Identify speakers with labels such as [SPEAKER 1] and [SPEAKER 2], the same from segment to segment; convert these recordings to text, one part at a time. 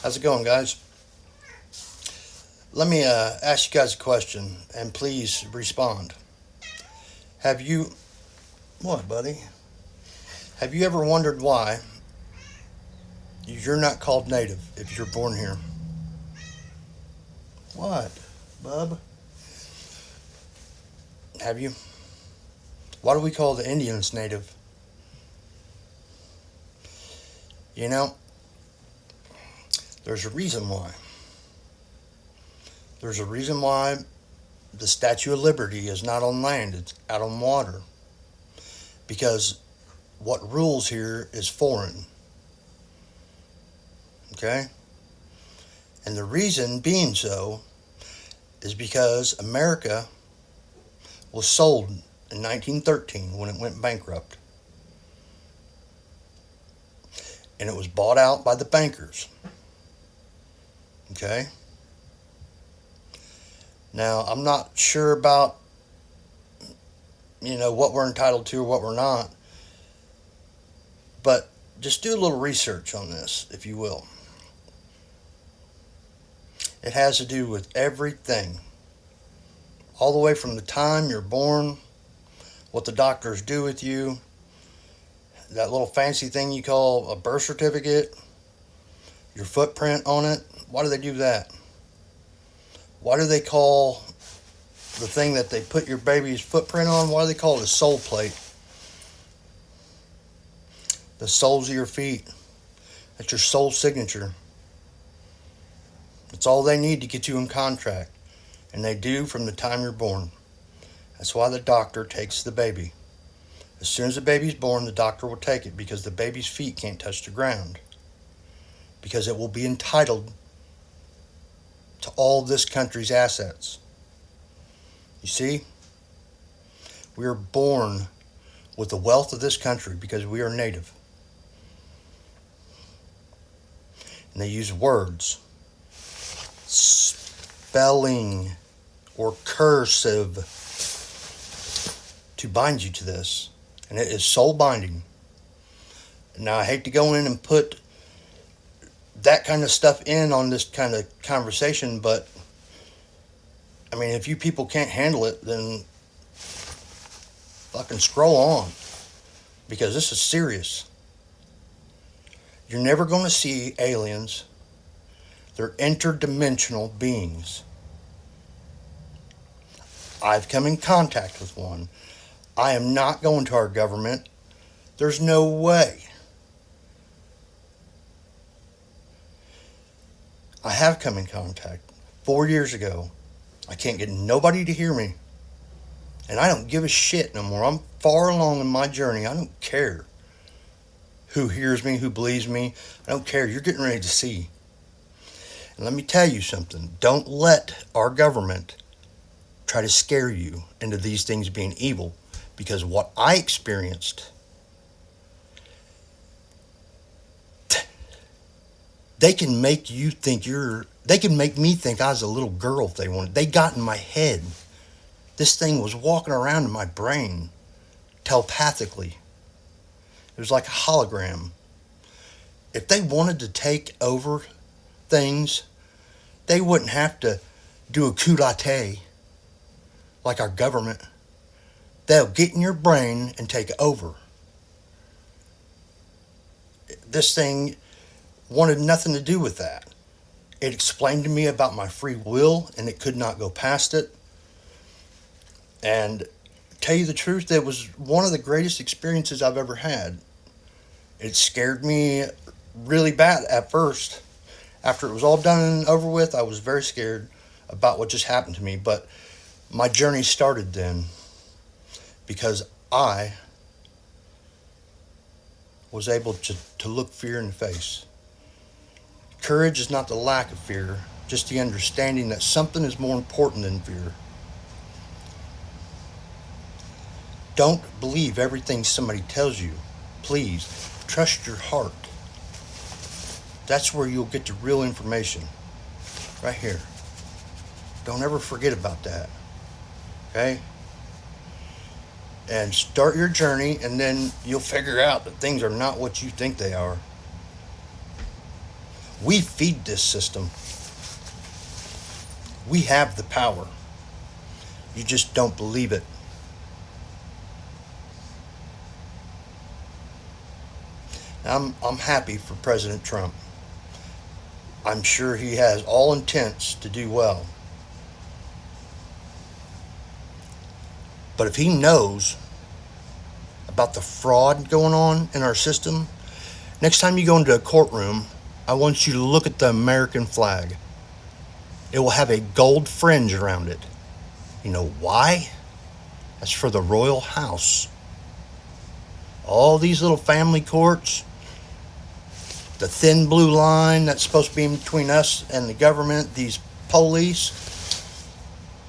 [SPEAKER 1] How's it going, guys? Let me ask you guys a question, and please respond. Have you, what, buddy? Have you ever wondered why you're not called native if you're born here? What, bub? Have you? Why do we call the Indians native? You know, there's a reason why. There's a reason why the Statue of Liberty is not on land, it's out on water. Because what rules here is foreign. Okay? And the reason being so is because America was sold in 1913 when it went bankrupt. And it was bought out by the bankers. Okay? Now, I'm not sure about, what we're entitled to or what we're not. But just do a little research on this, if you will. It has to do with everything. All the way from the time you're born, what the doctors do with you, that little fancy thing you call a birth certificate, your footprint on it. Why do they do that? Why do they call the thing that they put your baby's footprint on, why do they call it a sole plate? The soles of your feet. That's your soul signature. That's all they need to get you in contract. And they do from the time you're born. That's why the doctor takes the baby. As soon as the baby's born, the doctor will take it because the baby's feet can't touch the ground. Because it will be entitled to all this country's assets. You see? We are born with the wealth of this country because we are native. And they use words, spelling, or cursive to bind you to this. And it is soul binding. Now, I hate to go in and put that kind of stuff in on this kind of conversation, but I mean, if you people can't handle it, then fucking scroll on, because this is serious. You're never going to see aliens. They're interdimensional beings. I've come in contact with one. I am not going to our government. There's no way. I have come in contact 4 years ago. I can't get nobody to hear me. And I don't give a shit no more. I'm far along in my journey. I don't care who hears me, who believes me. I don't care. You're getting ready to see. And let me tell you something. Don't let our government try to scare you into these things being evil. Because what I experienced, they can make you think they can make me think I was a little girl if they wanted. They got in my head. This thing was walking around in my brain telepathically. It was like a hologram. If they wanted to take over things, they wouldn't have to do a coup d'etat like our government. They'll get in your brain and take over. This thing wanted nothing to do with that. It explained to me about my free will, and it could not go past it. And tell you the truth, it was one of the greatest experiences I've ever had. It scared me really bad at first. After it was all done and over with, I was very scared about what just happened to me. But my journey started then because I was able to look fear in the face. Courage is not the lack of fear, just the understanding that something is more important than fear. Don't believe everything somebody tells you. Please, trust your heart. That's where you'll get the real information. Right here. Don't ever forget about that. Okay? And start your journey, and then you'll figure out that things are not what you think they are. We feed this system. We have the power. You just don't believe it. I'm happy for President Trump. I'm sure he has all intents to do well. But if he knows about the fraud going on in our system, next time you go into a courtroom, I want you to look at the American flag. It will have a gold fringe around it. You know why? That's for the royal house. All these little family courts, the thin blue line that's supposed to be in between us and the government, these police,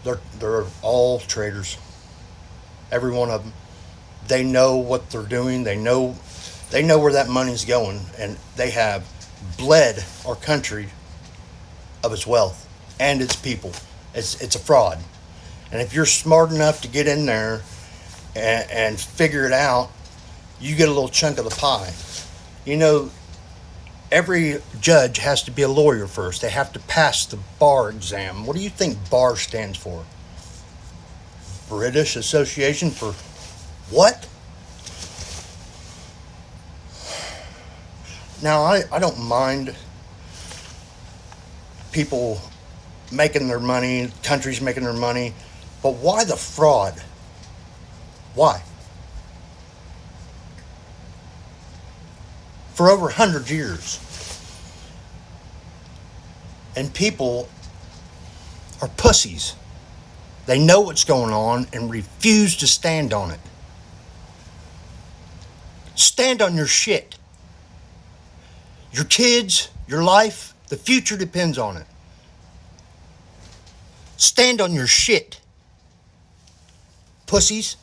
[SPEAKER 1] they're all traitors. Every one of them. They know what they're doing. They know where that money's going, and they have bled our country of its wealth and its people. It's a fraud. And if you're smart enough to get in there and figure it out, you get a little chunk of the pie. You know, every judge has to be a lawyer first. They have to pass the bar exam. What do you think BAR stands for? British Association for what? Now, I don't mind people making their money, countries making their money, but why the fraud? Why? For over 100 years. And people are pussies. They know what's going on and refuse to stand on it. Stand on your shit. Your kids, your life, the future depends on it. Stand on your shit. Pussies.